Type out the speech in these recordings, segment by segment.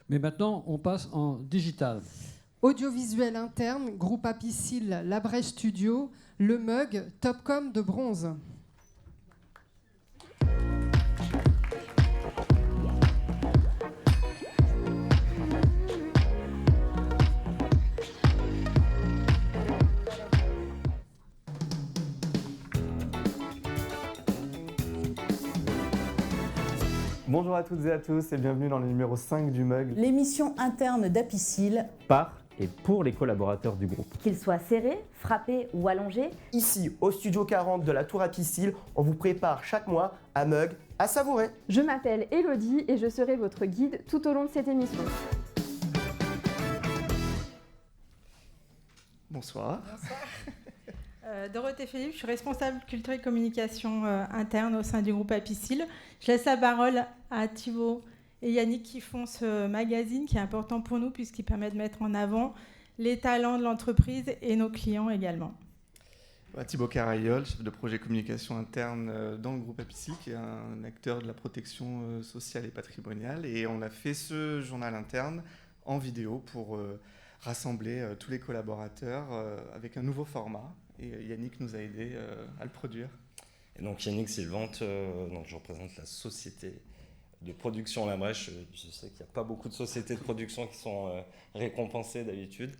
Mais maintenant, on passe en digital. Audiovisuel interne, groupe Apicil, Labrèche Studio, Le Mug, Topcom de bronze. Bonjour à toutes et à tous et bienvenue dans le numéro 5 du Mug. L'émission interne d'Apicil par et pour les collaborateurs du groupe. Qu'ils soient serrés, frappés ou allongés. Ici, au studio 40 de la Tour Apicil, on vous prépare chaque mois un mug à savourer. Je m'appelle Elodie et je serai votre guide tout au long de cette émission. Bonsoir. Bonsoir. Dorothée Philippe, je suis responsable culture et communication interne au sein du groupe Apicil. Je laisse la parole à Thibaut et Yannick qui font ce magazine qui est important pour nous puisqu'il permet de mettre en avant les talents de l'entreprise et nos clients également. Thibaut Carayol, chef de projet communication interne dans le groupe Apicil, qui est un acteur de la protection sociale et patrimoniale. Et on a fait ce journal interne en vidéo pour rassembler tous les collaborateurs avec un nouveau format. Et Yannick nous a aidés à le produire. Et donc Yannick Sylvante, donc je représente la société de production Labrèche. Je sais qu'il n'y a pas beaucoup de sociétés de production qui sont récompensées d'habitude.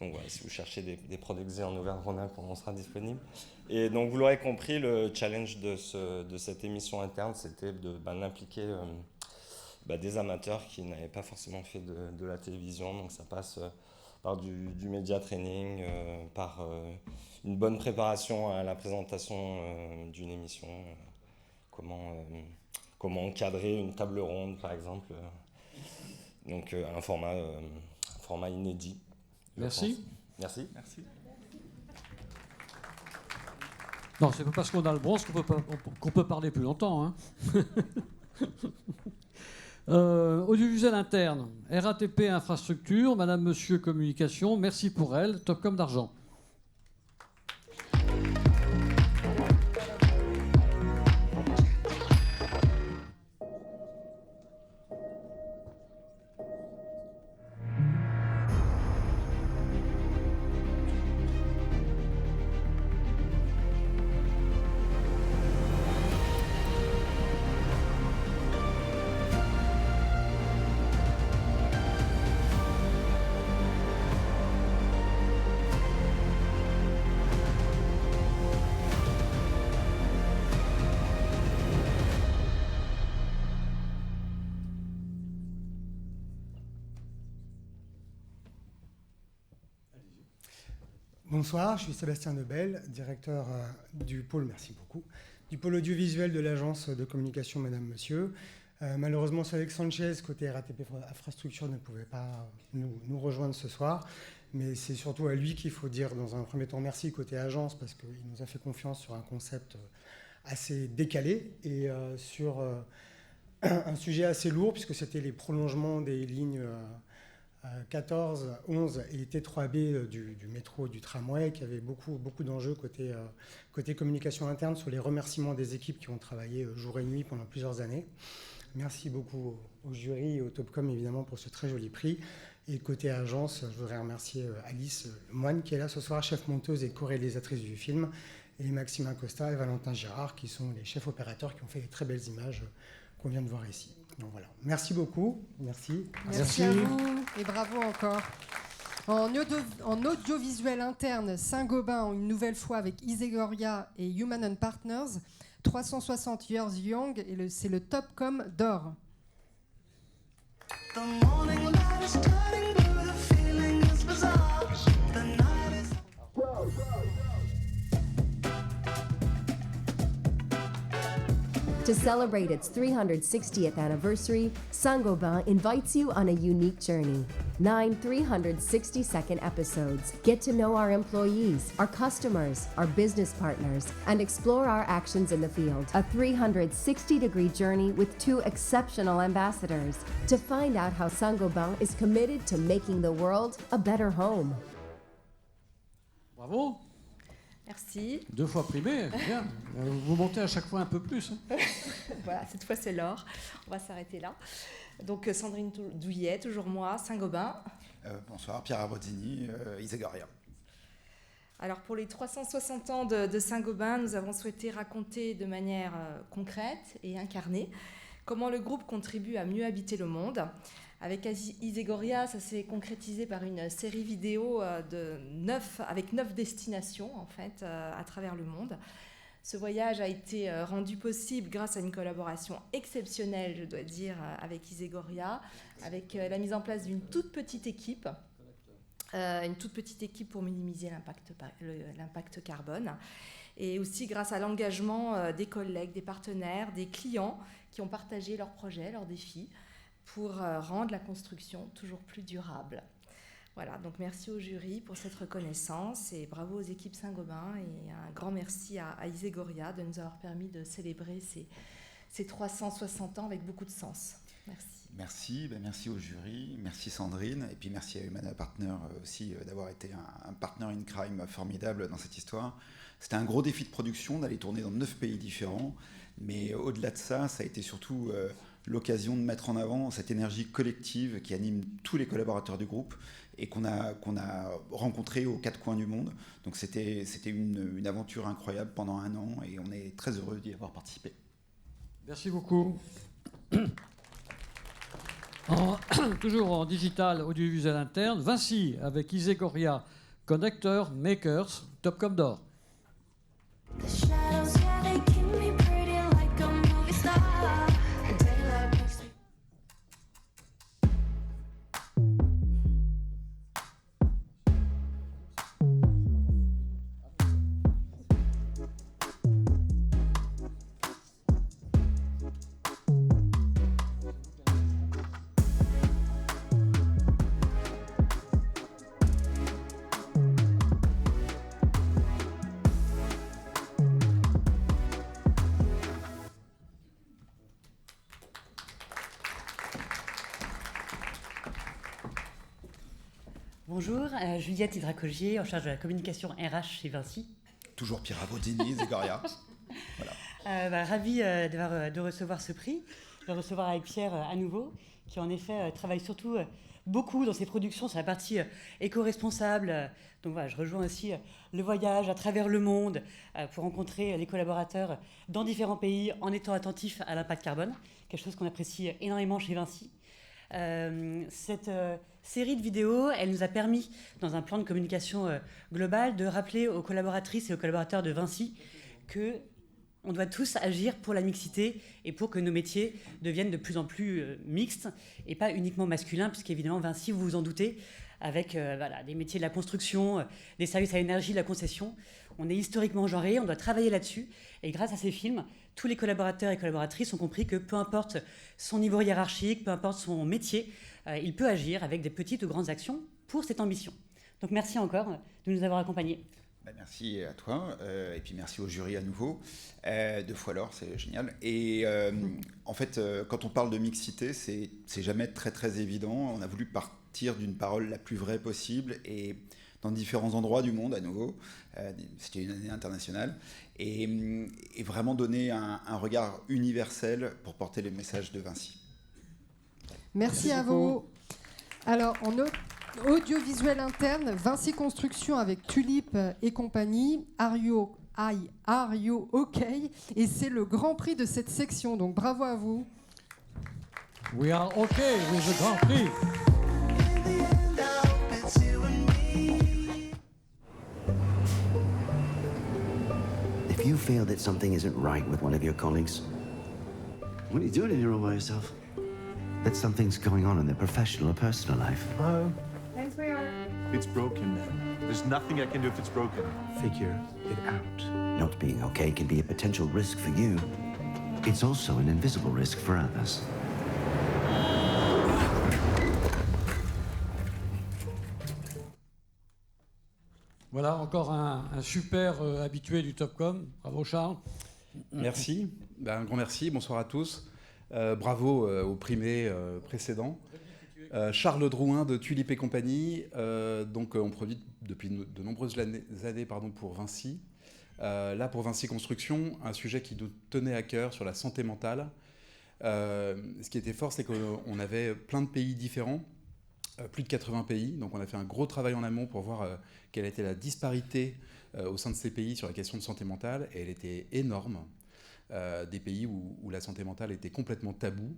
Donc voilà, si vous cherchez des produits en Auvergne-Rhône-Alpes, on sera disponible. Et donc vous l'aurez compris, le challenge de cette émission interne, c'était d'impliquer des amateurs qui n'avaient pas forcément fait de la télévision. Donc ça passe par du média training, par une bonne préparation à la présentation d'une émission, comment encadrer une table ronde par exemple, donc un format inédit. Merci. Merci. Non, c'est pas parce qu'on a le bronze qu'on peut parler plus longtemps. Hein. Audiovisuel interne, RATP infrastructure, Madame, Monsieur communication, merci pour elle, Topcom d'argent. Bonsoir, je suis Sébastien Nebel, directeur du pôle, merci beaucoup, du pôle audiovisuel de l'agence de communication Madame Monsieur. Malheureusement, Alex Sanchez, côté RATP Infrastructure, ne pouvait pas nous rejoindre ce soir, mais c'est surtout à lui qu'il faut dire dans un premier temps merci côté agence, parce qu'il nous a fait confiance sur un concept assez décalé et sur un sujet assez lourd, puisque c'était les prolongements des lignes 14, 11 et T3B du métro, du tramway, qui avait beaucoup d'enjeux côté communication interne sur les remerciements des équipes qui ont travaillé jour et nuit pendant plusieurs années. Merci beaucoup au jury et au Topcom évidemment pour ce très joli prix. Et côté agence, je voudrais remercier Alice Moine qui est là ce soir, chef monteuse et co-réalisatrice du film, et Maxime Costa et Valentin Girard qui sont les chefs opérateurs qui ont fait les très belles images qu'on vient de voir ici. Donc voilà. Merci beaucoup. Merci à vous et bravo encore. En audiovisuel interne, Saint-Gobain, une nouvelle fois avec Isegoria et Human & Partners, 360 Years Young, et c'est le Topcom d'or. To celebrate its 360th anniversary, Saint-Gobain invites you on a unique journey. 9 360-second episodes. Get to know our employees, our customers, our business partners, and explore our actions in the field. A 360-degree journey with 2 exceptional ambassadors to find out how Saint-Gobain is committed to making the world a better home. Bravo. Merci. 2 fois primé, bien. Vous montez à chaque fois un peu plus. Hein. Voilà, cette fois c'est l'or. On va s'arrêter là. Donc Sandrine Douillet, toujours moi, Saint-Gobain. Bonsoir, Pierre Abrodini, Isegoria. Alors pour les 360 ans de Saint-Gobain, nous avons souhaité raconter de manière concrète et incarnée comment le groupe contribue à mieux habiter le monde. Avec Isegoria, ça s'est concrétisé par une série vidéo avec 9 destinations en fait, à travers le monde. Ce voyage a été rendu possible grâce à une collaboration exceptionnelle, je dois dire, avec Isegoria, avec la mise en place d'une toute petite équipe. Une toute petite équipe pour minimiser l'impact carbone. Et aussi grâce à l'engagement des collègues, des partenaires, des clients qui ont partagé leurs projets, leurs défis, pour rendre la construction toujours plus durable. Voilà, donc merci au jury pour cette reconnaissance et bravo aux équipes Saint-Gobain et un grand merci à Isegoria de nous avoir permis de célébrer ces 360 ans avec beaucoup de sens. Merci. Merci au jury, merci Sandrine, et puis merci à Humana Partner aussi d'avoir été un partner in crime formidable dans cette histoire. C'était un gros défi de production d'aller tourner dans 9 pays différents, mais au-delà de ça, ça a été surtout l'occasion de mettre en avant cette énergie collective qui anime tous les collaborateurs du groupe et qu'on a rencontré aux 4 coins du monde. Donc c'était une aventure incroyable pendant 1 an et on est très heureux d'y avoir participé. Merci beaucoup. Toujours en digital audiovisuel interne, Vinci avec Isegoria, Connector Makers, Topcom d'or. Bonjour, Juliette Hydracogier, en charge de la communication RH chez Vinci. Toujours Pierre Abrodini, Isegoria. Voilà. Ravie de recevoir ce prix, de le recevoir avec Pierre à nouveau, qui en effet travaille surtout beaucoup dans ses productions sur la partie éco-responsable. Donc voilà, je rejoins aussi le voyage à travers le monde pour rencontrer les collaborateurs dans différents pays en étant attentif à l'impact carbone, quelque chose qu'on apprécie énormément chez Vinci. Cette série de vidéos, elle nous a permis, dans un plan de communication global, de rappeler aux collaboratrices et aux collaborateurs de Vinci qu'on doit tous agir pour la mixité et pour que nos métiers deviennent de plus en plus mixtes et pas uniquement masculins, puisqu'évidemment Vinci, vous vous en doutez, avec des métiers de la construction, des services à l'énergie, de la concession, on est historiquement genré, on doit travailler là-dessus. Et grâce à ces films, tous les collaborateurs et collaboratrices ont compris que peu importe son niveau hiérarchique, peu importe son métier, il peut agir avec des petites ou grandes actions pour cette ambition. Donc merci encore de nous avoir accompagnés. Merci à toi, et puis merci au jury à nouveau. 2 fois l'or, c'est génial. Et en fait, quand on parle de mixité, c'est jamais très très évident. On a voulu partir d'une parole la plus vraie possible et dans différents endroits du monde à nouveau. C'était une année internationale. Et vraiment donner un regard universel pour porter les messages de Vinci. Merci à vous. Alors, en audiovisuel interne, Vinci Construction avec Tulip et compagnie, Are You OK? Et c'est le grand prix de cette section, donc bravo à vous. We are OK with the Grand Prix. If you feel that something isn't right with one of your colleagues, what are you doing in here all by yourself? That something's going on in their professional or personal life. Hello. Thanks, we are. It's broken. There's nothing I can do if it's broken. Figure it out. Not being okay can be a potential risk for you. It's also an invisible risk for others. Voilà, encore un super habitué du Topcom. Bravo Charles. Merci, un grand merci, bonsoir à tous. Bravo aux primés précédents. Charles Drouin de Tulip et compagnie. On produit depuis de nombreuses années pour Vinci. Là, pour Vinci Construction, un sujet qui nous tenait à cœur sur la santé mentale. Ce qui était fort, c'est qu'on avait plein de pays différents, plus de 80 pays. Donc on a fait un gros travail en amont pour voir quelle était la disparité au sein de ces pays sur la question de santé mentale. Et elle était énorme. Des pays où la santé mentale était complètement taboue.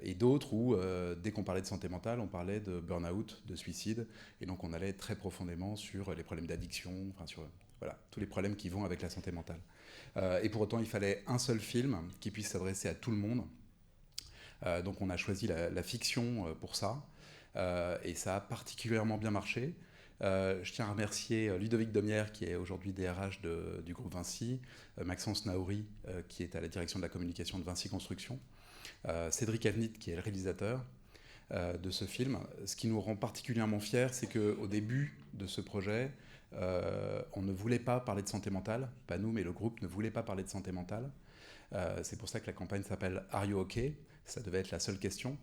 Et d'autres où, dès qu'on parlait de santé mentale, on parlait de burn-out, de suicide. Et donc on allait très profondément sur les problèmes d'addiction, enfin sur voilà, tous les problèmes qui vont avec la santé mentale. Et pour autant, il fallait un seul film qui puisse s'adresser à tout le monde. Donc on a choisi la fiction pour ça. Et ça a particulièrement bien marché. Je tiens à remercier Ludovic Domière, qui est aujourd'hui DRH du groupe Vinci, Maxence Naouri, qui est à la direction de la communication de Vinci Construction, Cédric Avnit, qui est le réalisateur de ce film. Ce qui nous rend particulièrement fiers, c'est qu'au début de ce projet, on ne voulait pas parler de santé mentale, pas nous, mais le groupe ne voulait pas parler de santé mentale. C'est pour ça que la campagne s'appelle « Are you OK ?» Ça devait être la seule question.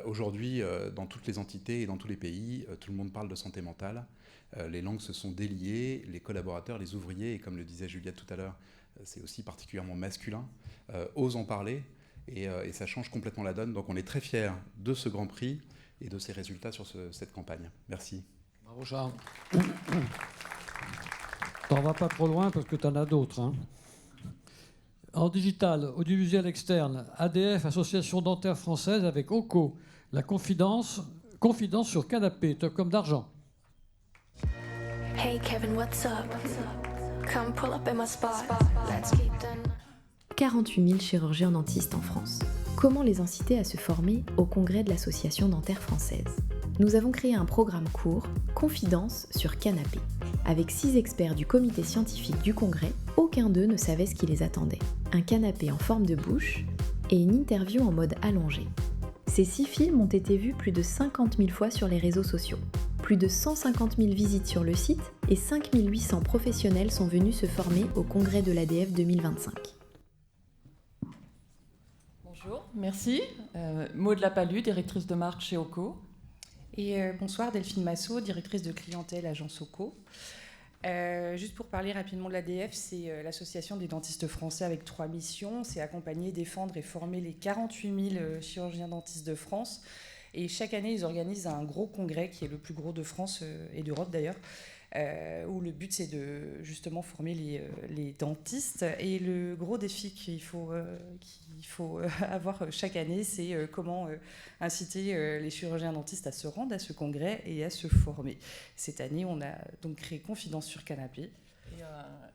Aujourd'hui, dans toutes les entités et dans tous les pays, tout le monde parle de santé mentale. Les langues se sont déliées, les collaborateurs, les ouvriers, et comme le disait Juliette tout à l'heure, c'est aussi particulièrement masculin, osent en parler, et ça change complètement la donne. Donc on est très fiers de ce Grand Prix et de ses résultats sur cette campagne. Merci. Bravo Charles. T'en vas pas trop loin parce que t'en as d'autres. Hein. En digital, audiovisuel externe, ADF, Association dentaire française, avec OCO, la confidence sur canapé, top comme d'argent. Hey Kevin, what's up? Come pull up in my spot. Let's keep them. 48 000 chirurgiens dentistes en France. Comment les inciter à se former au congrès de l'Association dentaire française? Nous avons créé un programme court, Confidence sur canapé. Avec 6 experts du comité scientifique du congrès, aucun d'eux ne savait ce qui les attendait. Un canapé en forme de bouche et une interview en mode allongé. Ces 6 films ont été vus plus de 50 000 fois sur les réseaux sociaux. Plus de 150 000 visites sur le site et 5 800 professionnels sont venus se former au congrès de l'ADF 2025. Bonjour, merci. Maud Lapalu, directrice de marque chez OCO. Et bonsoir, Delphine Massot, directrice de clientèle agence OCO. Juste pour parler rapidement de l'ADF, c'est l'association des dentistes français avec 3 missions. C'est accompagner, défendre et former les 48 000 chirurgiens dentistes de France. Et chaque année, ils organisent un gros congrès qui est le plus gros de France et d'Europe d'ailleurs, où le but c'est de justement former les dentistes. Et le gros défi qu'il faut avoir chaque année, c'est comment inciter les chirurgiens dentistes à se rendre à ce congrès et à se former. Cette année, on a donc créé Confidence sur canapé.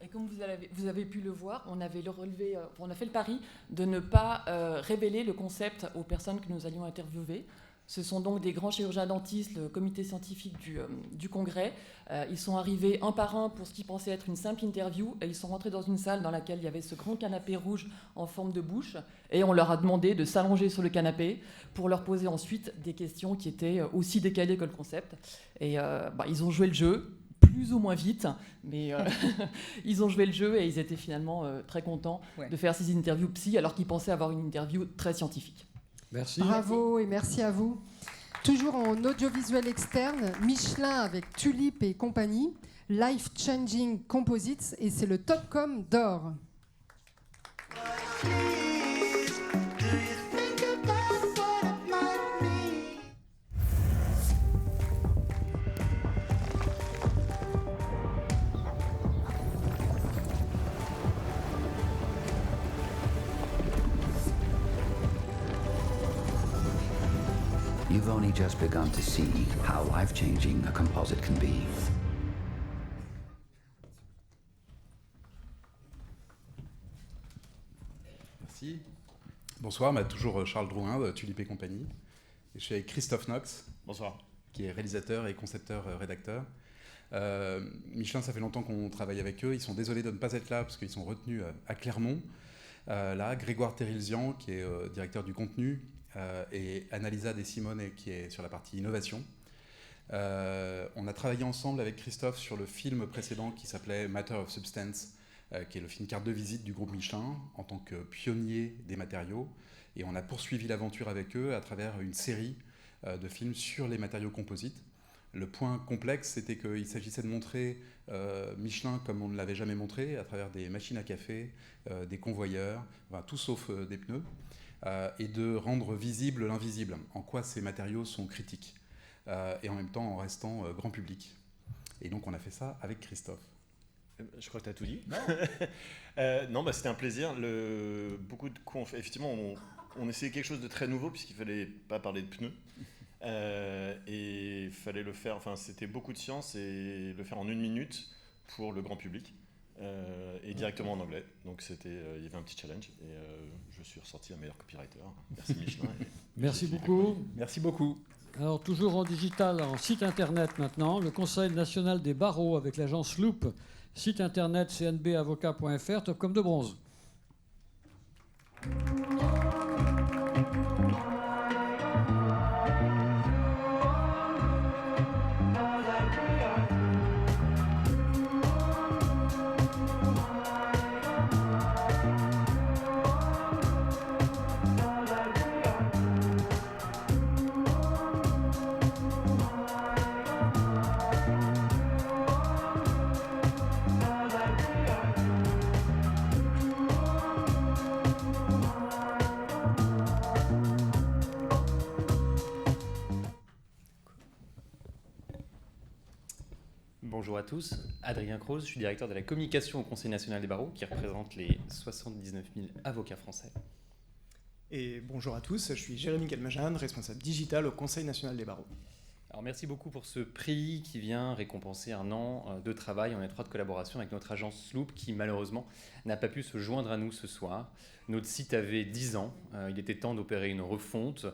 Et comme vous avez pu le voir, on a fait le pari de ne pas révéler le concept aux personnes que nous allions interviewer. Ce sont donc des grands chirurgiens dentistes, le comité scientifique du congrès. Ils sont arrivés un par un pour ce qu'ils pensaient être une simple interview et ils sont rentrés dans une salle dans laquelle il y avait ce grand canapé rouge en forme de bouche et on leur a demandé de s'allonger sur le canapé pour leur poser ensuite des questions qui étaient aussi décalées que le concept. Et ils ont joué le jeu, plus ou moins vite, mais ils ont joué le jeu et ils étaient finalement très contents de faire ces interviews psy alors qu'ils pensaient avoir une interview très scientifique. Merci. Bravo et merci à vous. Toujours en audiovisuel externe, Michelin avec Tulip et compagnie, Life Changing Composites, et c'est le Topcom d'or. You've only just begun to see how life-changing a composite can be. Merci. Bonsoir, toujours Charles Drouin de Tulip et compagnie. Et je suis avec Christophe Knox. Bonsoir. Qui est réalisateur et concepteur-rédacteur. Michelin, ça fait longtemps qu'on travaille avec eux. Ils sont désolés de ne pas être là parce qu'ils sont retenus à Clermont. Là, Grégoire Terilzian, qui est directeur du contenu, et Annalisa De Simone, qui est sur la partie innovation. On a travaillé ensemble avec Christophe sur le film précédent qui s'appelait Matter of Substance, qui est le film carte de visite du groupe Michelin en tant que pionnier des matériaux. Et on a poursuivi l'aventure avec eux à travers une série de films sur les matériaux composites. Le point complexe, c'était qu'il s'agissait de montrer Michelin comme on ne l'avait jamais montré, à travers des machines à café, des convoyeurs, enfin, tout sauf des pneus, et de rendre visible l'invisible, en quoi ces matériaux sont critiques, et en même temps en restant grand public. Et donc on a fait ça avec Christophe. Je crois que tu as tout dit. Non, c'était un plaisir. Beaucoup de confs. Effectivement, on essayait quelque chose de très nouveau, puisqu'il ne fallait pas parler de pneus. Et il fallait le faire, c'était beaucoup de science et le faire en 1 minute pour le grand public et directement en anglais. Donc il y avait un petit challenge et je suis ressorti un meilleur copywriter. Merci Michelin. Merci beaucoup. Merci beaucoup. Alors toujours en digital, en site internet maintenant, le Conseil national des barreaux avec l'agence Loop, site internet cnbavocat.fr, top comme de bronze. Bonjour à tous, Adrien Croze, je suis directeur de la communication au Conseil national des barreaux qui représente les 79 000 avocats français. Et bonjour à tous, je suis Jérémy Kelmajan, responsable digital au Conseil national des barreaux. Alors merci beaucoup pour ce prix qui vient récompenser 1 an de travail en étroite collaboration avec notre agence Loop qui malheureusement n'a pas pu se joindre à nous ce soir. Notre site avait 10 ans, il était temps d'opérer une refonte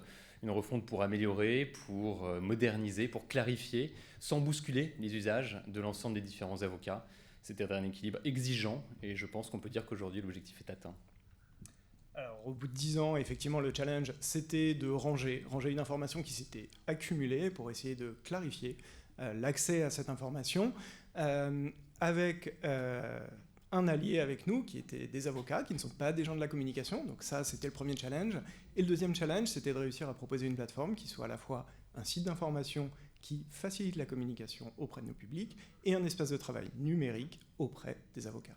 pour améliorer, pour moderniser, pour clarifier, sans bousculer les usages de l'ensemble des différents avocats. C'était un équilibre exigeant et je pense qu'on peut dire qu'aujourd'hui l'objectif est atteint. Alors, au bout de 10 ans, effectivement, le challenge, c'était de ranger une information qui s'était accumulée pour essayer de clarifier l'accès à cette information avec un allié avec nous qui étaient des avocats, qui ne sont pas des gens de la communication. Donc ça, c'était le premier challenge. Et le deuxième challenge, c'était de réussir à proposer une plateforme qui soit à la fois un site d'information qui facilite la communication auprès de nos publics et un espace de travail numérique auprès des avocats.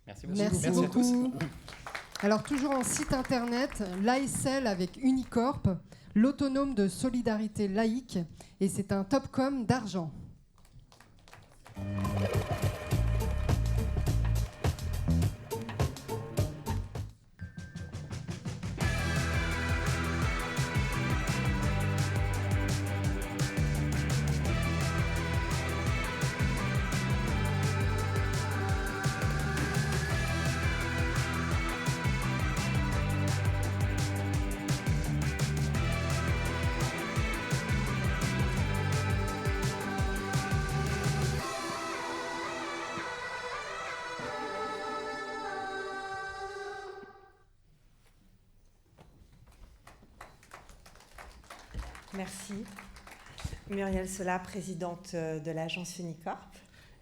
Merci beaucoup. Merci beaucoup. Alors, toujours en site internet, l'ASL avec Unicorp, l'autonome de solidarité laïque, et c'est un Topcom d'argent. Merci. Muriel Sola, présidente de l'agence Unicorp.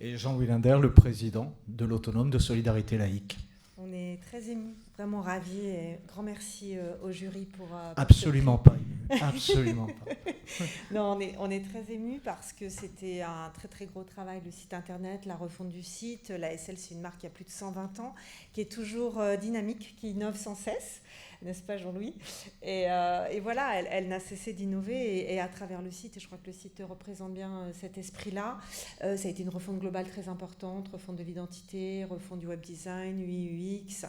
Et Jean Wilander, le président de l'autonome de solidarité laïque. On est très émus, vraiment ravis et grand merci au jury pour absolument pas ému, absolument pas. Non, on est très émus parce que c'était un très très gros travail, le site internet, la refonte du site. L'ASL, c'est une marque qui a plus de 120 ans, qui est toujours dynamique, qui innove sans cesse, n'est-ce pas Jean-Louis ? Et voilà, elle n'a cessé d'innover et à travers le site, et je crois que le site représente bien cet esprit-là, ça a été une refonte globale très importante, refonte de l'identité, refonte du web design, UI, UX,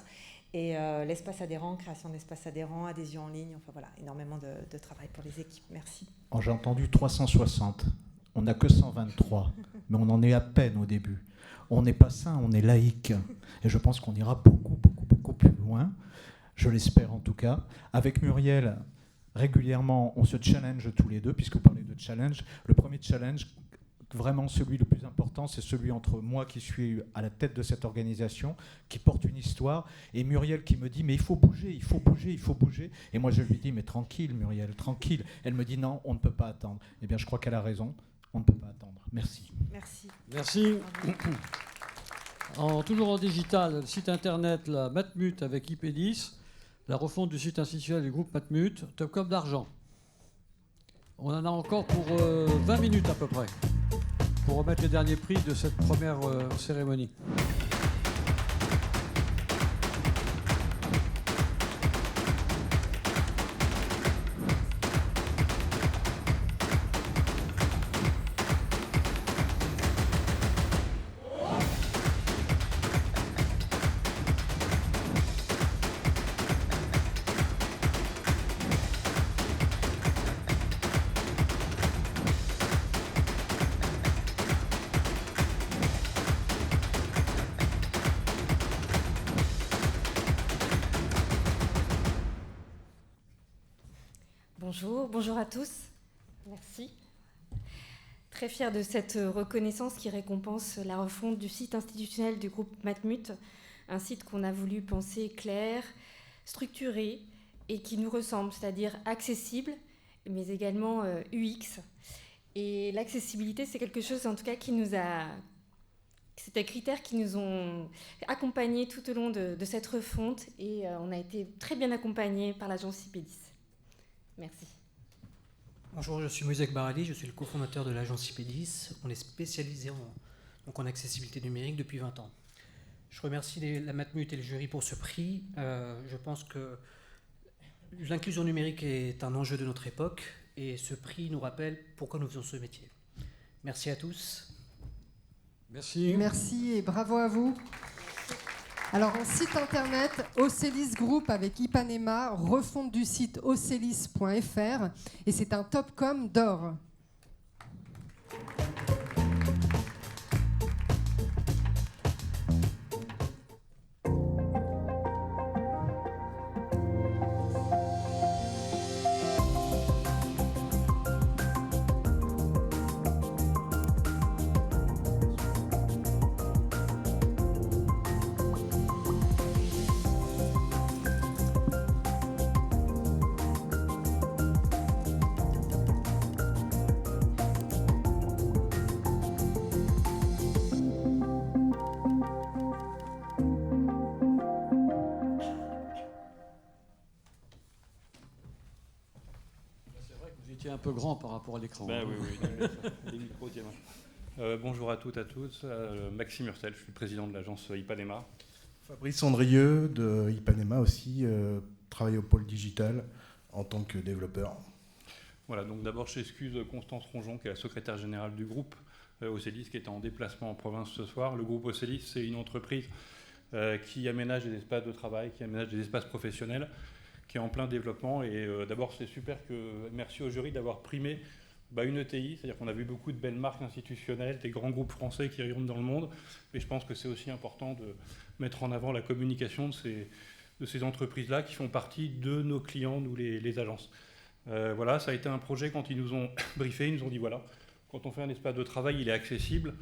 et l'espace adhérent, création d'espace adhérent, adhésion en ligne, enfin voilà, énormément de travail pour les équipes. Merci. Oh, j'ai entendu 360, on n'a que 123, mais on en est à peine au début. On n'est pas saint, on est laïque, et je pense qu'on ira beaucoup plus loin. Je l'espère en tout cas. Avec Muriel, régulièrement, on se challenge tous les deux, puisque vous parlez de challenge. Le premier challenge, vraiment celui le plus important, c'est celui entre moi qui suis à la tête de cette organisation, qui porte une histoire, et Muriel qui me dit « mais il faut bouger, il faut bouger, il faut bouger ». Et moi je lui dis « mais tranquille Muriel, tranquille ». Elle me dit « non, on ne peut pas attendre ». Eh bien je crois qu'elle a raison, on ne peut pas attendre. Merci. Merci. Merci. Toujours en digital, le site internet, la Matmut avec IP10, la refonte du site institutionnel du groupe Matmut, Topcom d'argent. On en a encore pour 20 minutes à peu près, pour remettre les derniers prix de cette première cérémonie. Bonjour à tous. Merci. Très fière de cette reconnaissance qui récompense la refonte du site institutionnel du groupe Matmut, un site qu'on a voulu penser clair, structuré et qui nous ressemble, c'est-à-dire accessible, mais également UX. Et l'accessibilité, c'est quelque chose en tout cas c'est un critère qui nous ont accompagnés tout au long de cette refonte et on a été très bien accompagnés par l'agence IPEDIS. Merci. Bonjour, je suis Moïse Barali, je suis le cofondateur de l'agence IPEDIS. On est spécialisé en accessibilité numérique depuis 20 ans. Je remercie la Matmut et le jury pour ce prix. Je pense que l'inclusion numérique est un enjeu de notre époque et ce prix nous rappelle pourquoi nous faisons ce métier. Merci à tous. Merci. Merci et bravo à vous. Alors, en site internet, Ocelis Group avec Ipanema, refonte du site ocelis.fr et c'est un Topcom d'or. Un peu grand par rapport à l'écran. Ben oui. Les micros, bonjour à toutes et à tous. Maxime Ursel, je suis président de l'agence Ipanema. Fabrice Andrieux de Ipanema aussi, travaille au pôle digital en tant que développeur. Voilà, donc d'abord j'excuse Constance Ronjon, qui est la secrétaire générale du groupe Ocelis, qui est en déplacement en province ce soir. Le groupe Ocelis, c'est une entreprise qui aménage des espaces de travail, qui aménage des espaces professionnels, qui est en plein développement. Et d'abord, c'est super merci au jury d'avoir primé une ETI, c'est-à-dire qu'on a vu beaucoup de belles marques institutionnelles, des grands groupes français qui rayonnent dans le monde. Mais je pense que c'est aussi important de mettre en avant la communication de ces entreprises-là qui font partie de nos clients, nous les agences. Voilà, ça a été un projet quand ils nous ont briefé, ils nous ont dit voilà, quand on fait un espace de travail, il est accessible,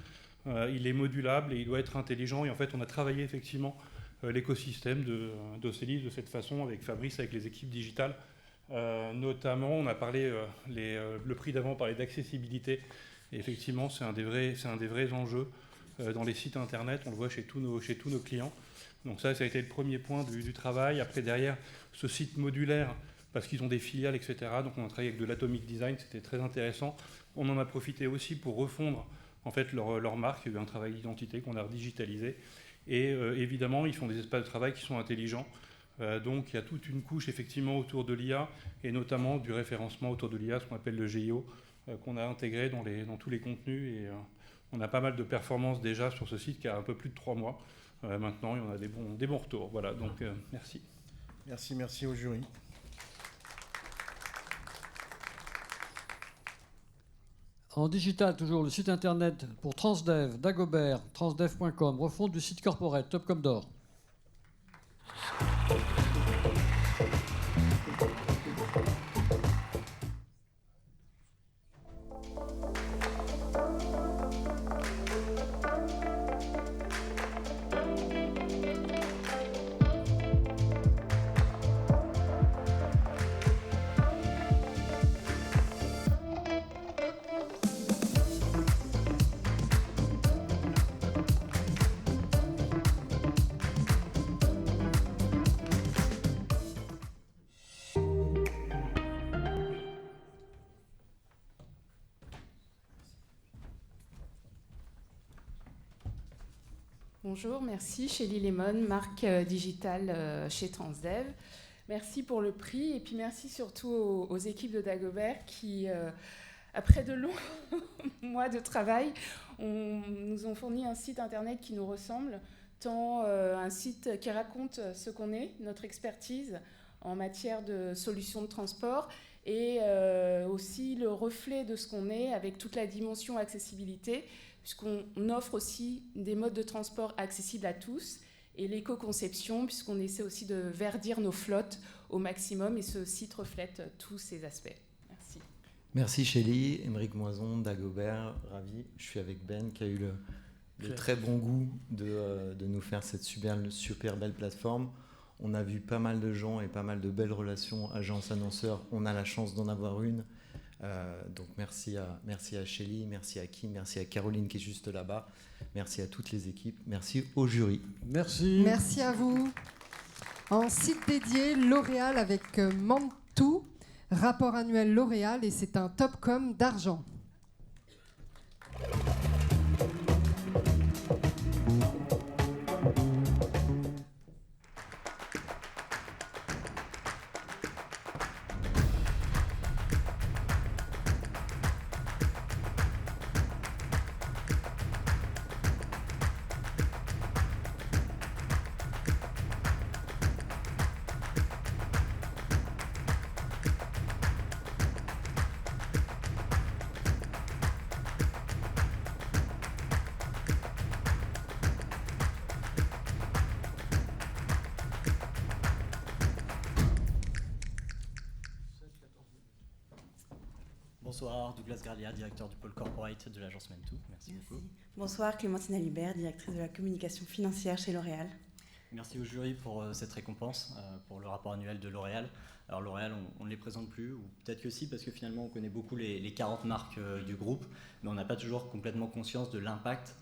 il est modulable et il doit être intelligent. Et en fait, on a travaillé effectivement l'écosystème d'Ocelis de cette façon avec Fabrice, avec les équipes digitales. Notamment, on a parlé, le prix d'avant parlait d'accessibilité. Et effectivement, c'est un des vrais enjeux dans les sites internet. On le voit chez tous nos clients. Donc ça a été le premier point du travail. Après, derrière, ce site modulaire, parce qu'ils ont des filiales, etc. Donc on a travaillé avec de l'Atomic Design, c'était très intéressant. On en a profité aussi pour refondre en fait leur marque. Il y a eu un travail d'identité qu'on a redigitalisé. Et évidemment, ils font des espaces de travail qui sont intelligents. Donc il y a toute une couche effectivement autour de l'IA et notamment du référencement autour de l'IA, ce qu'on appelle le GIO, qu'on a intégré dans tous les contenus. Et on a pas mal de performances déjà sur ce site qui a un peu plus de 3 mois. Maintenant, il y en a des bons retours. Voilà, donc merci. Merci au jury. En digital, toujours, le site internet pour Transdev, Dagobert, transdev.com, refonte du site corporate, Topcom d'or. Bonjour, merci. Shelly Lemon, marque digitale chez Transdev. Merci pour le prix et puis merci surtout aux équipes de Dagobert qui, après de longs mois de travail, nous ont fourni un site internet qui nous ressemble, tant un site qui raconte ce qu'on est, notre expertise en matière de solutions de transport et aussi le reflet de ce qu'on est avec toute la dimension accessibilité, puisqu'on offre aussi des modes de transport accessibles à tous, et l'éco-conception, puisqu'on essaie aussi de verdir nos flottes au maximum, et ce site reflète tous ces aspects. Merci. Merci Shelly, Émeric Moison, Dagobert, ravi. Je suis avec Ben qui a eu le très bon goût de nous faire cette super belle plateforme. On a vu pas mal de gens et pas mal de belles relations agence-annonceur. On a la chance d'en avoir une. Donc merci à Shelly, merci à Kim, merci à Caroline qui est juste là-bas, merci à toutes les équipes, merci au jury. Merci. Merci à vous. En site dédié, L'Oréal avec Mantou, rapport annuel L'Oréal, et c'est un Topcom d'argent. Bonsoir, Douglas Garlia, directeur du pôle corporate de l'agence Mantou. Merci beaucoup. Bonsoir, Clémentine Alibert, directrice de la communication financière chez L'Oréal. Merci au jury pour cette récompense, pour le rapport annuel de L'Oréal. Alors L'Oréal, on ne les présente plus, ou peut-être que si, parce que finalement on connaît beaucoup les 40 marques du groupe, mais on n'a pas toujours complètement conscience de l'impact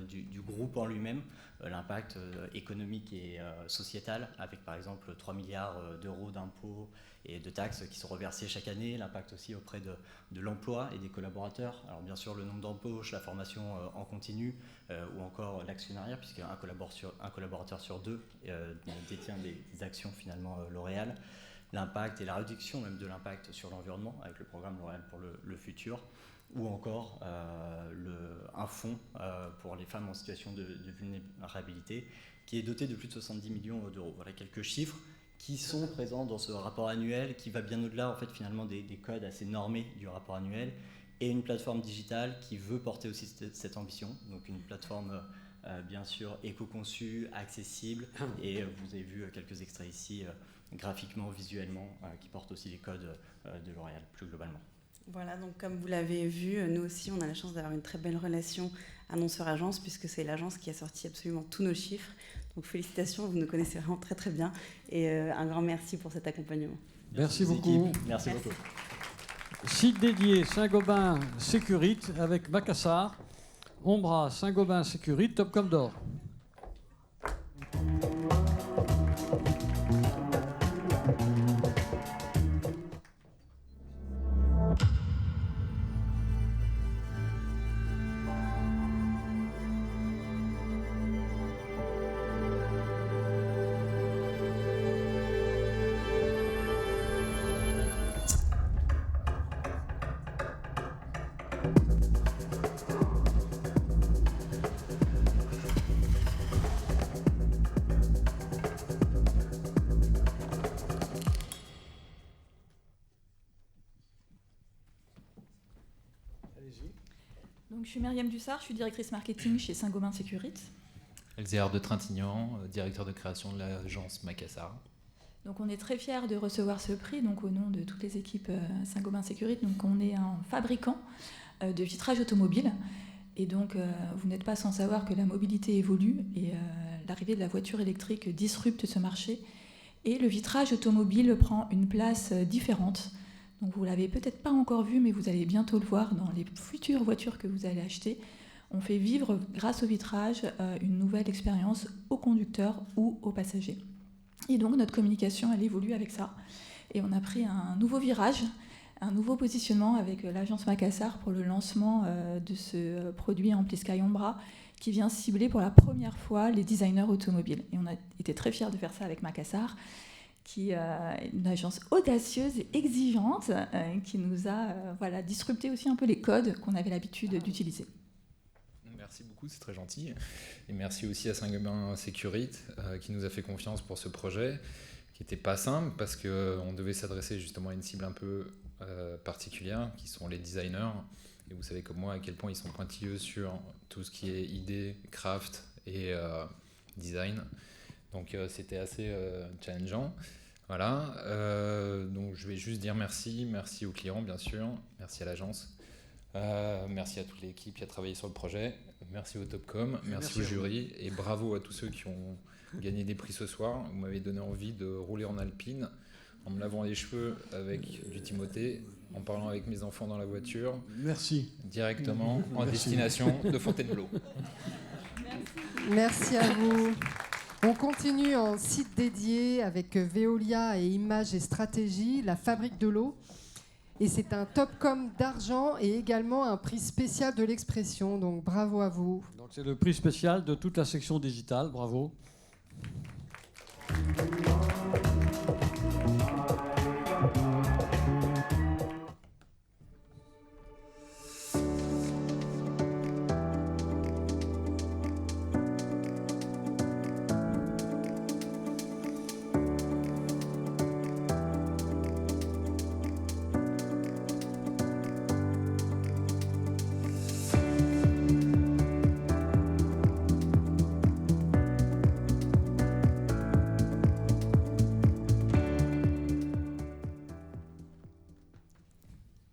du groupe en lui-même, l'impact économique et sociétal, avec par exemple 3 milliards d'euros d'impôts et de taxes qui sont reversés chaque année, l'impact aussi auprès de l'emploi et des collaborateurs. Alors bien sûr le nombre d'embauches, la formation en continu, ou encore l'actionnariat, puisqu'un collaborateur sur deux détient des actions finalement L'Oréal. L'impact et la réduction même de l'impact sur l'environnement avec le programme L'Oréal pour le futur, ou encore un fonds pour les femmes en situation de vulnérabilité qui est doté de plus de 70 millions d'euros. Voilà quelques chiffres qui sont présents dans ce rapport annuel, qui va bien au-delà en fait finalement des codes assez normés du rapport annuel, et une plateforme digitale qui veut porter aussi cette ambition, donc une plateforme bien sûr éco-conçue, accessible, et vous avez vu quelques extraits ici graphiquement, visuellement, qui portent aussi les codes de L'Oréal plus globalement. Voilà, donc comme vous l'avez vu, nous aussi on a la chance d'avoir une très belle relation annonceur-agence, puisque c'est l'agence qui a sorti absolument tous nos chiffres. Donc félicitations, vous nous connaissez vraiment très très bien, et un grand merci pour cet accompagnement. Merci beaucoup. Merci beaucoup. Site dédié Saint-Gobain Sécurite avec Macassar, Ombra Saint-Gobain Sécurite, Topcom d'or. Donc, je suis Myriam Dussard, je suis directrice marketing chez Saint-Gobain Sécurite. Elzéar de Trintignant, directeur de création de l'agence Macassar. Donc on est très fiers de recevoir ce prix, donc au nom de toutes les équipes Saint-Gobain Sécurite. Donc on est un fabricant de vitrage automobile, et donc vous n'êtes pas sans savoir que la mobilité évolue et l'arrivée de la voiture électrique disrupte ce marché, et le vitrage automobile prend une place différente. Donc vous l'avez peut-être pas encore vu, mais vous allez bientôt le voir dans les futures voitures que vous allez acheter. On fait vivre, grâce au vitrage, une nouvelle expérience aux conducteurs ou aux passagers. Et donc notre communication, elle évolue avec ça. Et on a pris un nouveau virage, un nouveau positionnement avec l'agence Macassar pour le lancement de ce produit Ampli-Sky Ombra qui vient cibler pour la première fois les designers automobiles. Et on a été très fiers de faire ça avec Macassar, qui est une agence audacieuse et exigeante qui nous a disrupté aussi un peu les codes qu'on avait l'habitude d'utiliser. Merci beaucoup, c'est très gentil. Et merci aussi à Saint-Gobain Sécurité qui nous a fait confiance pour ce projet, qui n'était pas simple parce qu'on devait s'adresser justement à une cible un peu particulière, qui sont les designers. Et vous savez comme moi à quel point ils sont pointilleux sur tout ce qui est idée, craft et design. Donc c'était assez challengeant. Voilà. Donc je vais juste dire merci aux clients bien sûr, merci à l'agence. Merci à toute l'équipe qui a travaillé sur le projet, merci au Topcom, merci au jury et bravo à tous ceux qui ont gagné des prix ce soir. Vous m'avez donné envie de rouler en alpine, en me lavant les cheveux avec du Timothée, en parlant avec mes enfants dans la voiture. Merci. Directement en destination de Fontainebleau. Merci à vous. On continue en site dédié avec Veolia et Images et Stratégie, la fabrique de l'eau. Et c'est un Topcom d'argent et également un prix spécial de l'expression. Donc bravo à vous. Donc c'est le prix spécial de toute la section digitale. Bravo.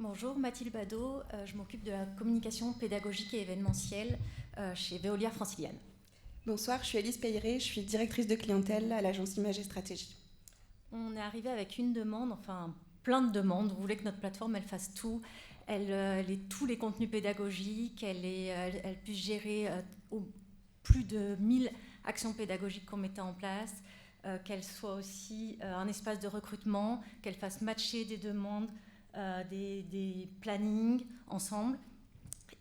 Bonjour, Mathilde Badeau, je m'occupe de la communication pédagogique et événementielle chez Veolia Franciliane. Bonsoir, je suis Alice Peyret, je suis directrice de clientèle à l'agence Images et Stratégie. On est arrivé avec une demande, enfin plein de demandes. On voulait que notre plateforme elle fasse tout, elle ait tous les contenus pédagogiques, elle puisse gérer plus de 1000 actions pédagogiques qu'on mettait en place, qu'elle soit aussi un espace de recrutement, qu'elle fasse matcher des demandes, des plannings ensemble.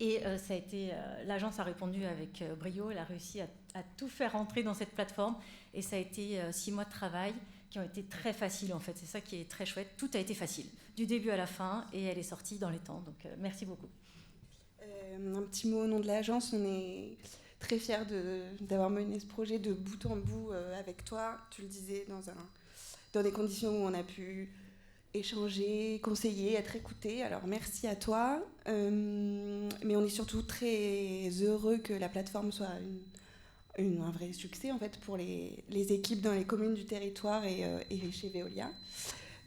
Et ça a été, l'agence a répondu avec brio, elle a réussi à tout faire entrer dans cette plateforme. Et ça a été 6 mois de travail qui ont été très faciles en fait. C'est ça qui est très chouette. Tout a été facile, du début à la fin, et elle est sortie dans les temps. Donc merci beaucoup. Un petit mot au nom de l'agence. On est très fiers d'avoir mené ce projet de bout en bout avec toi. Tu le disais, dans des conditions où on a pu échanger, conseiller, être écouté. Alors merci à toi. Mais on est surtout très heureux que la plateforme soit un vrai succès en fait pour les équipes dans les communes du territoire et chez Veolia.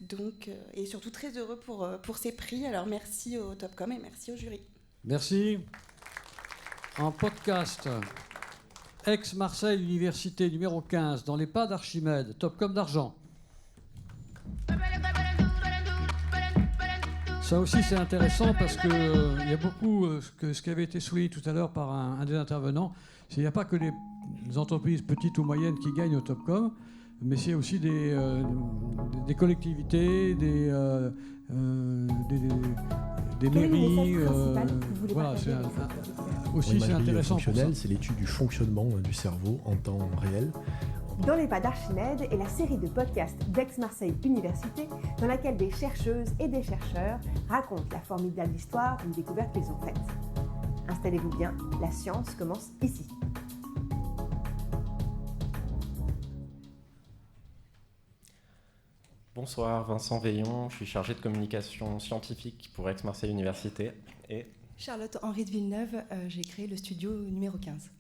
Donc, et surtout très heureux pour ces prix. Alors merci au Topcom et merci au jury. Merci. En podcast, Aix-Marseille Université numéro 15, dans les pas d'Archimède, Topcom d'argent. Ça aussi c'est intéressant parce qu'il y a beaucoup, ce qui avait été souligné tout à l'heure par un des intervenants, c'est qu'il n'y a pas que les entreprises petites ou moyennes qui gagnent au Topcom, mais c'est aussi des collectivités, des mairies. Voilà, aussi c'est intéressant pour ça. C'est l'étude du fonctionnement du cerveau en temps réel. Dans les pas d'Archimède est la série de podcasts d'Aix-Marseille Université dans laquelle des chercheuses et des chercheurs racontent la formidable histoire d'une découverte qu'ils ont faite. Installez-vous bien, la science commence ici. Bonsoir, Vincent Veillon, je suis chargé de communication scientifique pour Aix-Marseille Université. Et Charlotte-Henri de Villeneuve, j'ai créé le studio numéro 15.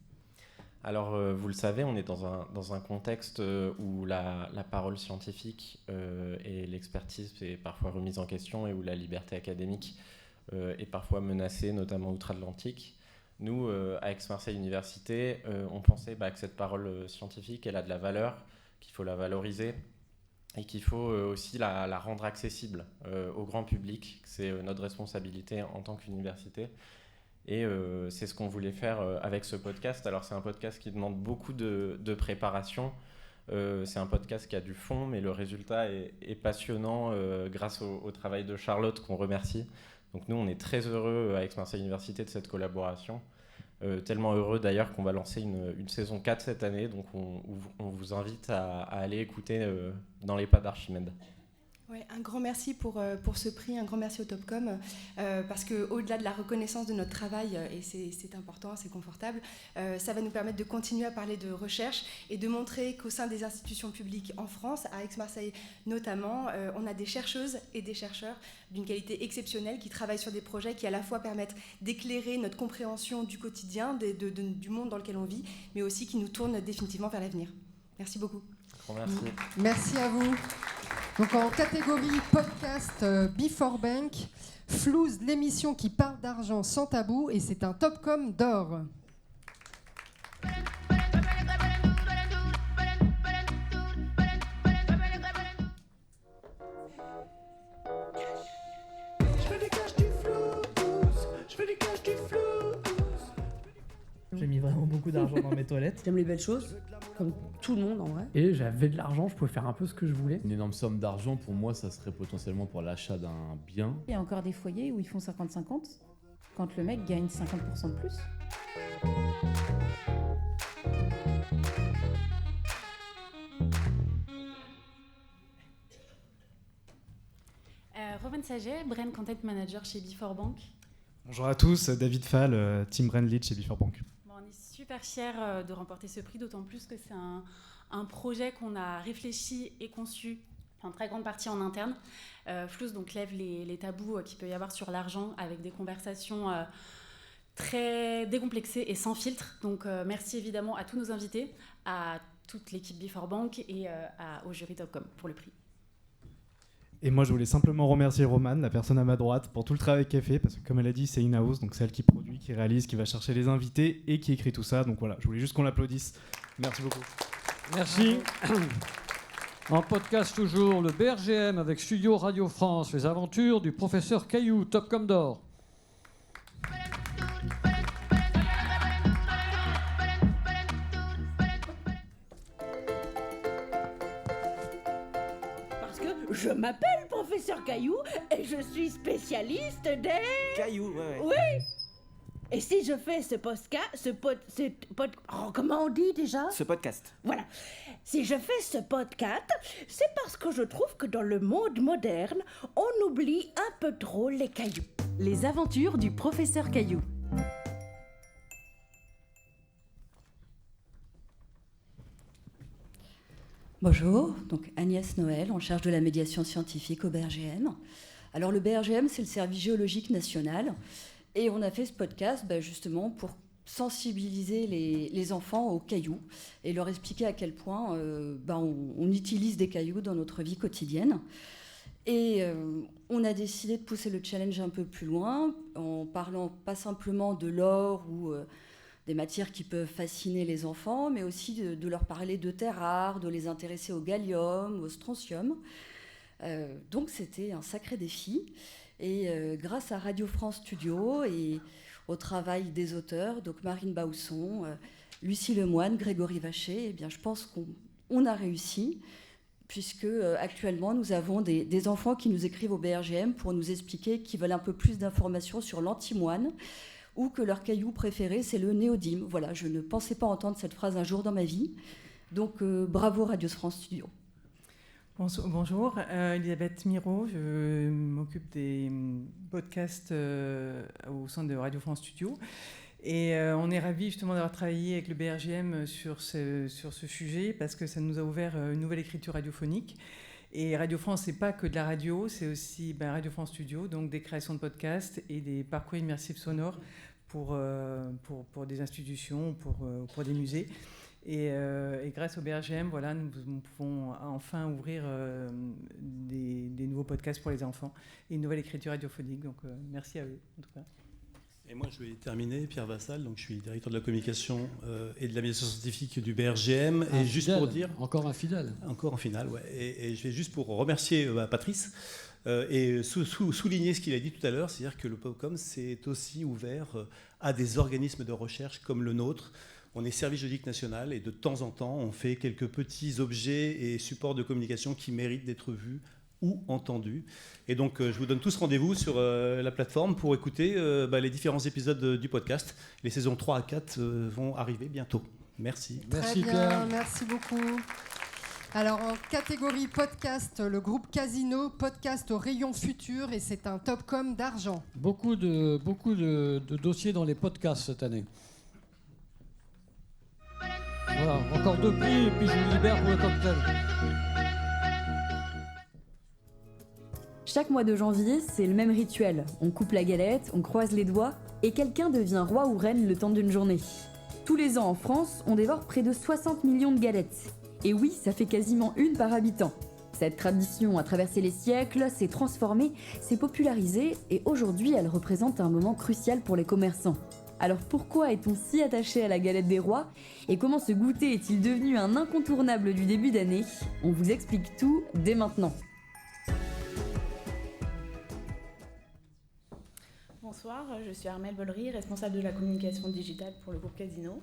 Alors, vous le savez, on est dans un contexte où la parole scientifique et l'expertise est parfois remise en question et où la liberté académique est parfois menacée, notamment outre-Atlantique. Nous, à Aix-Marseille Université, on pensait que cette parole scientifique, elle a de la valeur, qu'il faut la valoriser et qu'il faut aussi la rendre accessible au grand public. C'est notre responsabilité en tant qu'université. Et c'est ce qu'on voulait faire avec ce podcast. Alors c'est un podcast qui demande beaucoup de préparation. C'est un podcast qui a du fond, mais le résultat est passionnant grâce au travail de Charlotte, qu'on remercie. Donc nous, on est très heureux à Aix-Marseille Université de cette collaboration. Tellement heureux d'ailleurs qu'on va lancer une saison 4 cette année. Donc on vous invite à aller écouter Dans les pas d'Archimède. Ouais, un grand merci pour ce prix, un grand merci au Topcom, parce qu'au-delà de la reconnaissance de notre travail, et c'est important, c'est confortable, ça va nous permettre de continuer à parler de recherche et de montrer qu'au sein des institutions publiques en France, à Aix-Marseille notamment, on a des chercheuses et des chercheurs d'une qualité exceptionnelle qui travaillent sur des projets qui à la fois permettent d'éclairer notre compréhension du quotidien, du monde dans lequel on vit, mais aussi qui nous tournent définitivement vers l'avenir. Merci beaucoup. Merci. Merci à vous. Donc en catégorie podcast Before Bank, Flouze, l'émission qui parle d'argent sans tabou, et c'est un Topcom d'or. J'ai mis vraiment beaucoup d'argent dans mes toilettes. J'aime les belles choses, comme tout le monde en vrai. Et j'avais de l'argent, je pouvais faire un peu ce que je voulais. Une énorme somme d'argent, pour moi, ça serait potentiellement pour l'achat d'un bien. Il y a encore des foyers où ils font 50-50, quand le mec gagne 50% de plus. Robin Saget, Brand Content Manager chez Before Bank. Bonjour à tous, David Fall, Team Brand Lead chez Before Bank. Bon, on est super fiers de remporter ce prix, d'autant plus que c'est un projet qu'on a réfléchi et conçu en très grande partie en interne. Flouze donc lève les tabous qu'il peut y avoir sur l'argent avec des conversations très décomplexées et sans filtre. Donc merci évidemment à tous nos invités, à toute l'équipe Before Bank et au jury Topcom pour le prix. Et moi, je voulais simplement remercier Romane, la personne à ma droite, pour tout le travail qu'elle fait, parce que comme elle a dit, c'est in-house, donc c'est elle qui produit, qui réalise, qui va chercher les invités et qui écrit tout ça. Donc voilà, je voulais juste qu'on l'applaudisse. Merci beaucoup. Merci. En podcast toujours, le BRGM avec Studio Radio France, les aventures du professeur Caillou, Topcom d'or. Je m'appelle professeur Caillou et je suis spécialiste des... Caillou, ouais. Oui. Et si je fais comment on dit déjà ? Ce podcast. Voilà. Si je fais ce podcast, c'est parce que je trouve que dans le monde moderne, on oublie un peu trop les cailloux. Les aventures du professeur Caillou. Bonjour, donc Agnès Noël, en charge de la médiation scientifique au BRGM. Alors le BRGM, c'est le service géologique national, et on a fait ce podcast justement pour sensibiliser les enfants aux cailloux et leur expliquer à quel point on utilise des cailloux dans notre vie quotidienne. Et on a décidé de pousser le challenge un peu plus loin, en parlant pas simplement de l'or ou des matières qui peuvent fasciner les enfants, mais aussi de leur parler de terres rares, de les intéresser au gallium, au strontium. Donc c'était un sacré défi. Et grâce à Radio France Studio et au travail des auteurs, donc Marine Bausson, Lucie Lemoine, Grégory Vacher, eh bien, je pense qu'on a réussi, puisque actuellement nous avons des enfants qui nous écrivent au BRGM pour nous expliquer qu'ils veulent un peu plus d'informations sur l'antimoine, ou que leur caillou préféré, c'est le néodyme. Voilà, je ne pensais pas entendre cette phrase un jour dans ma vie. Donc, bravo Radio France Studio. Bonjour, Elisabeth Miro, je m'occupe des podcasts au sein de Radio France Studio. Et on est ravis justement d'avoir travaillé avec le BRGM sur ce sujet, parce que ça nous a ouvert une nouvelle écriture radiophonique. Et Radio France, c'est pas que de la radio, c'est aussi Radio France Studio, donc des créations de podcasts et des parcours immersifs sonores pour des institutions, pour des musées. Et grâce au BRGM, voilà, nous pouvons enfin ouvrir des nouveaux podcasts pour les enfants et une nouvelle écriture radiophonique. Donc merci à eux, en tout cas. Et moi, je vais terminer, Pierre Vassal, donc je suis directeur de la communication et de la médiation scientifique du BRGM. Et juste fidèle, pour dire... Encore un fidèle. Encore un fidèle, ouais. Et je vais juste pour remercier Patrice et souligner ce qu'il a dit tout à l'heure, c'est-à-dire que le Popcom s'est aussi ouvert à des organismes de recherche comme le nôtre. On est service juridique national et de temps en temps, on fait quelques petits objets et supports de communication qui méritent d'être vus ou entendus. Et donc, je vous donne tous rendez-vous sur la plateforme pour écouter les différents épisodes du podcast. Les saisons 3 à 4 vont arriver bientôt. Merci. Très bien, merci beaucoup. Alors, en catégorie podcast, le groupe Casino, podcast au rayon futur, et c'est un Topcom d'argent. Beaucoup de dossiers dans les podcasts cette année. Voilà, encore 2 prix, et puis je vous libère pour le cocktail. Chaque mois de janvier, c'est le même rituel. On coupe la galette, on croise les doigts, et quelqu'un devient roi ou reine le temps d'une journée. Tous les ans en France, on dévore près de 60 millions de galettes. Et oui, ça fait quasiment une par habitant. Cette tradition a traversé les siècles, s'est transformée, s'est popularisée, et aujourd'hui, elle représente un moment crucial pour les commerçants. Alors pourquoi est-on si attaché à la galette des rois? Et comment ce goûter est-il devenu un incontournable du début d'année? On vous explique tout dès maintenant. Bonsoir, je suis Armelle Bollery, responsable de la communication digitale pour le groupe Casino.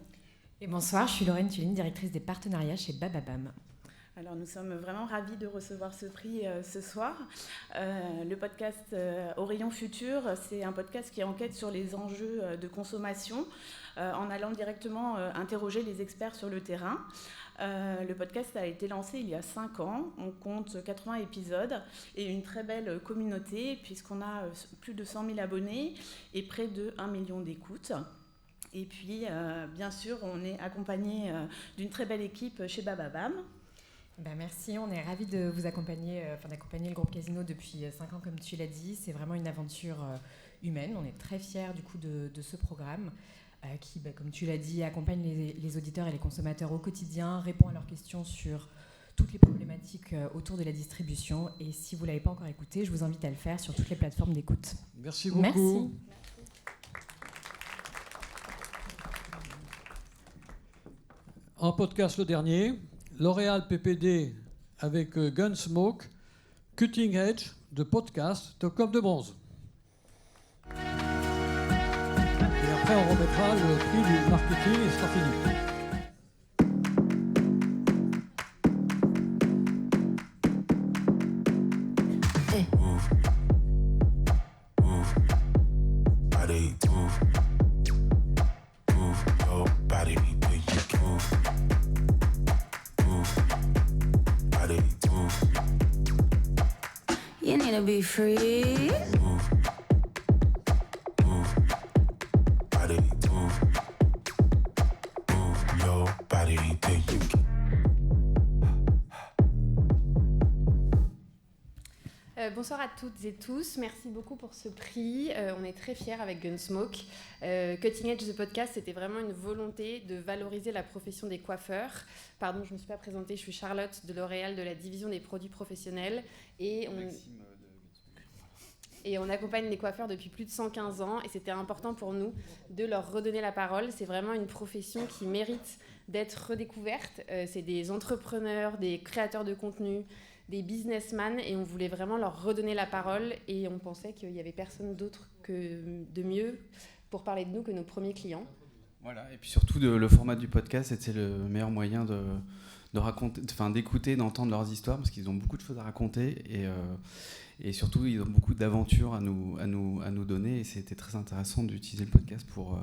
Et bonsoir, je suis Lorraine Tuline, directrice des partenariats chez Bababam. Alors nous sommes vraiment ravis de recevoir ce prix ce soir. Le podcast Au rayon futur, c'est un podcast qui enquête sur les enjeux de consommation en allant directement interroger les experts sur le terrain. Le podcast a été lancé il y a 5 ans. On compte 80 épisodes et une très belle communauté puisqu'on a plus de 100 000 abonnés et près de 1 million d'écoutes. Et puis, bien sûr, on est accompagné d'une très belle équipe chez Bababam. Merci, on est ravis de vous accompagner, d'accompagner le groupe Casino depuis 5 ans, comme tu l'as dit. C'est vraiment une aventure humaine. On est très fiers du coup de ce programme qui, comme tu l'as dit, accompagne les auditeurs et les consommateurs au quotidien, répond à leurs questions sur toutes les problématiques autour de la distribution. Et si vous ne l'avez pas encore écouté, je vous invite à le faire sur toutes les plateformes d'écoute. Merci beaucoup. Merci. En podcast le dernier, L'Oréal PPD avec Gunsmoke, Cutting Edge de podcast, Topcom de bronze. Et après, on remettra le prix du marketing et ce sera fini. You need to be free. Bonsoir à toutes et tous, merci beaucoup pour ce prix. On est très fiers avec Gunsmoke. Cutting Edge the Podcast, c'était vraiment une volonté de valoriser la profession des coiffeurs. Pardon, je ne me suis pas présentée, je suis Charlotte de L'Oréal de la division des produits professionnels. Et on accompagne les coiffeurs depuis plus de 115 ans et c'était important pour nous de leur redonner la parole. C'est vraiment une profession qui mérite d'être redécouverte. C'est des entrepreneurs, des créateurs de contenu, des businessmen et on voulait vraiment leur redonner la parole et on pensait qu'il n'y avait personne d'autre de mieux pour parler de nous que nos premiers clients. Voilà, et puis surtout le format du podcast, c'était le meilleur moyen de raconter, d'écouter, d'entendre leurs histoires parce qu'ils ont beaucoup de choses à raconter et surtout ils ont beaucoup d'aventures à nous donner et c'était très intéressant d'utiliser le podcast pour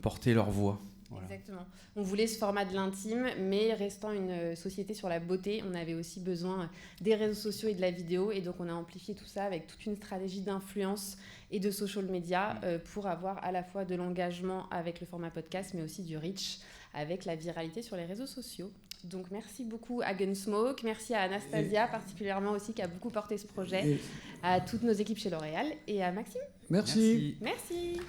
porter leur voix. Voilà. Exactement. On voulait ce format de l'intime, mais restant une société sur la beauté, on avait aussi besoin des réseaux sociaux et de la vidéo. Et donc, on a amplifié tout ça avec toute une stratégie d'influence et de social media pour avoir à la fois de l'engagement avec le format podcast, mais aussi du reach avec la viralité sur les réseaux sociaux. Donc, merci beaucoup à Gunsmoke, merci à Anastasia particulièrement aussi qui a beaucoup porté ce projet, à toutes nos équipes chez L'Oréal et à Maxime. Merci. Merci.